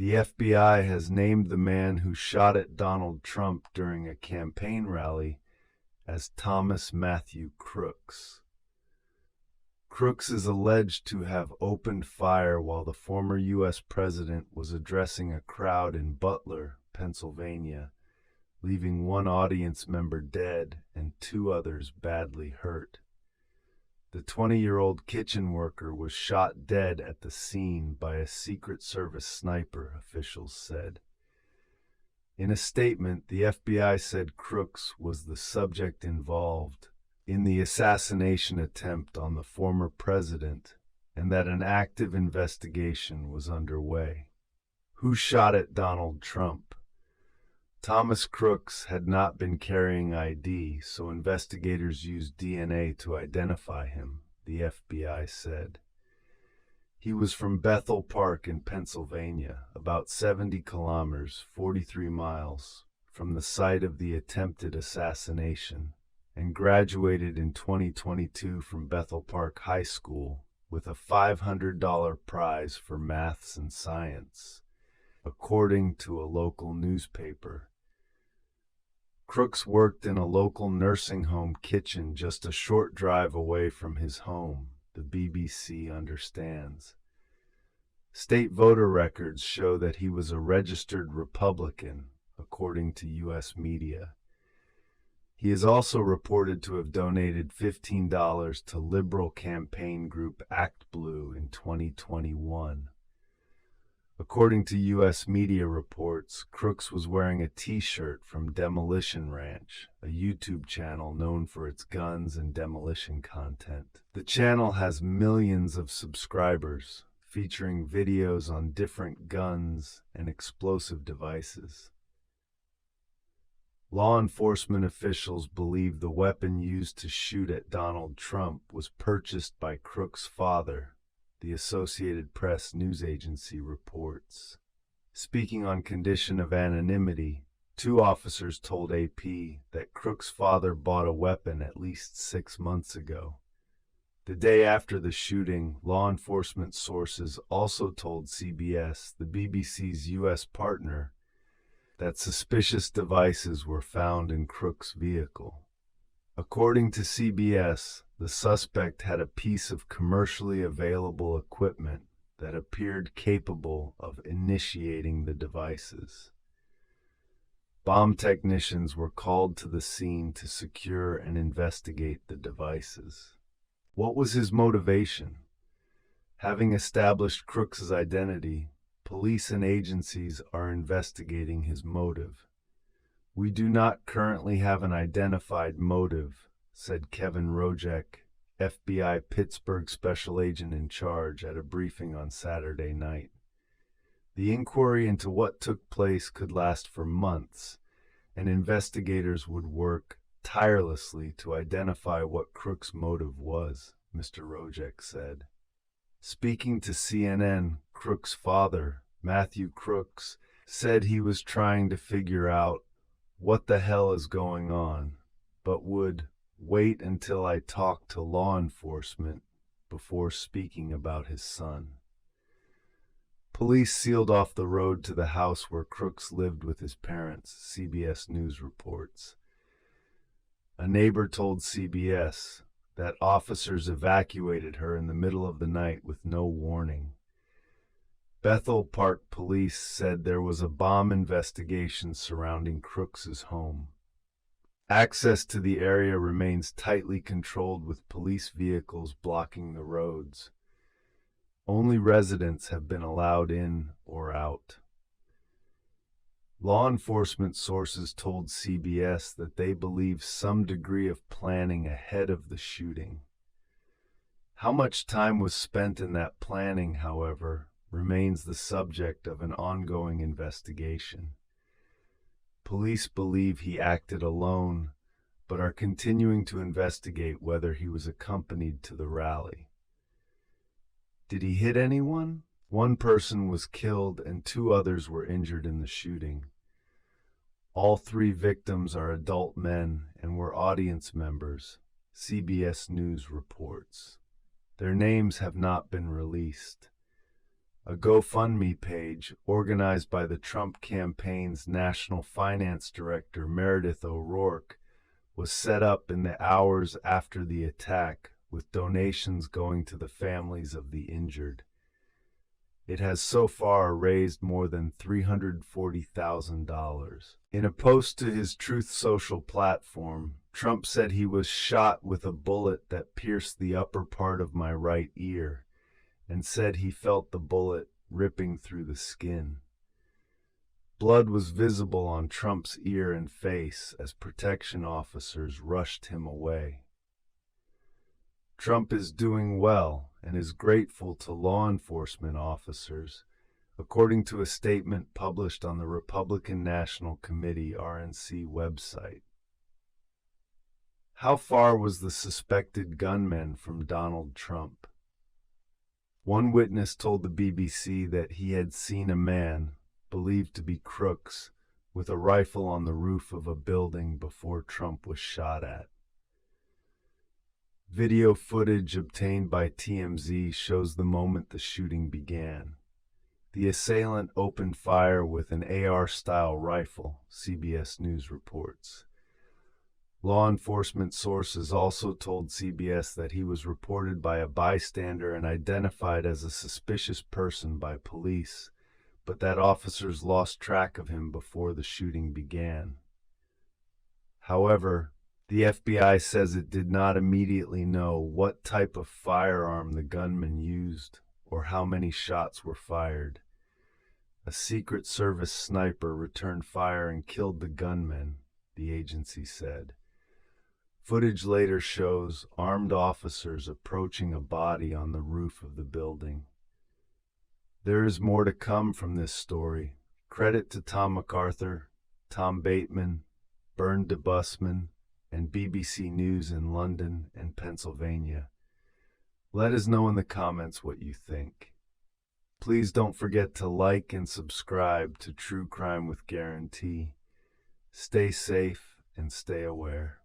The FBI has named the man who shot at Donald Trump during a campaign rally as Thomas Matthew Crooks. Crooks is alleged to have opened fire while the former U.S. president was addressing a crowd in Butler, Pennsylvania, leaving one audience member dead and two others badly hurt. The 20-year-old kitchen worker was shot dead at the scene by a Secret Service sniper, officials said. In a statement, the FBI said Crooks was the subject involved in the assassination attempt on the former president and that an active investigation was underway. Who shot at Donald Trump? Thomas Crooks had not been carrying ID, so investigators used DNA to identify him, the FBI said. He was from Bethel Park in Pennsylvania, about 70 kilometers, 43 miles, from the site of the attempted assassination, and graduated in 2022 from Bethel Park High School with a $500 prize for maths and science, according to a local newspaper. Crooks worked in a local nursing home kitchen just a short drive away from his home, the BBC understands. State voter records show that he was a registered Republican, according to U.S. media. He is also reported to have donated $15 to liberal campaign group Act Blue in 2021. According to U.S. media reports, Crooks was wearing a T-shirt from Demolition Ranch, a YouTube channel known for its guns and demolition content. The channel has millions of subscribers, featuring videos on different guns and explosive devices. Law enforcement officials believe the weapon used to shoot at Donald Trump was purchased by Crooks' father, the Associated Press news agency reports. Speaking on condition of anonymity, two officers told AP that Crooks' father bought a weapon at least 6 months ago. The day after the shooting, law enforcement sources also told CBS, the BBC's U.S. partner, that suspicious devices were found in Crooks' vehicle. According to CBS, the suspect had a piece of commercially available equipment that appeared capable of initiating the devices. Bomb technicians were called to the scene to secure and investigate the devices. What was his motivation? Having established Crooks' identity, police and agencies are investigating his motive. "We do not currently have an identified motive," said Kevin Rojek, FBI Pittsburgh special agent in charge, at a briefing on Saturday night. The inquiry into what took place could last for months, and investigators would work tirelessly to identify what Crooks' motive was, Mr. Rojek said. Speaking to CNN, Crooks' father, Matthew Crooks, said he was trying to figure out what the hell is going on, but would wait until I talked to law enforcement before speaking about his son. Police sealed off the road to the house where Crooks lived with his parents, CBS News reports. A neighbor told CBS that officers evacuated her in the middle of the night with no warning. Bethel Park police said there was a bomb investigation surrounding Crooks' home. Access to the area remains tightly controlled with police vehicles blocking the roads. Only residents have been allowed in or out. Law enforcement sources told CBS that they believe some degree of planning ahead of the shooting. How much time was spent in that planning, however, remains the subject of an ongoing investigation. Police believe he acted alone, but are continuing to investigate whether he was accompanied to the rally. Did he hit anyone? One person was killed and two others were injured in the shooting. All three victims are adult men and were audience members, CBS News reports. Their names have not been released. A GoFundMe page, organized by the Trump campaign's National Finance Director Meredith O'Rourke, was set up in the hours after the attack, with donations going to the families of the injured. It has so far raised more than $340,000. In a post to his Truth Social platform, Trump said he was shot with a bullet that pierced the upper part of my right ear, and said he felt the bullet ripping through the skin. Blood was visible on Trump's ear and face as protection officers rushed him away. Trump is doing well and is grateful to law enforcement officers, according to a statement published on the Republican National Committee (RNC) website. How far was the suspected gunman from Donald Trump? One witness told the BBC that he had seen a man, believed to be Crooks, with a rifle on the roof of a building before Trump was shot at. Video footage obtained by TMZ shows the moment the shooting began. The assailant opened fire with an AR-style rifle, CBS News reports. Law enforcement sources also told CBS that he was reported by a bystander and identified as a suspicious person by police, but that officers lost track of him before the shooting began. However, the FBI says it did not immediately know what type of firearm the gunman used or how many shots were fired. A Secret Service sniper returned fire and killed the gunman, the agency said. Footage later shows armed officers approaching a body on the roof of the building. There is more to come from this story. Credit to Tom MacArthur, Tom Bateman, Bernd de Busman, and BBC News in London and Pennsylvania. Let us know in the comments what you think. Please don't forget to like and subscribe to True Crime with Guarantee. Stay safe and stay aware.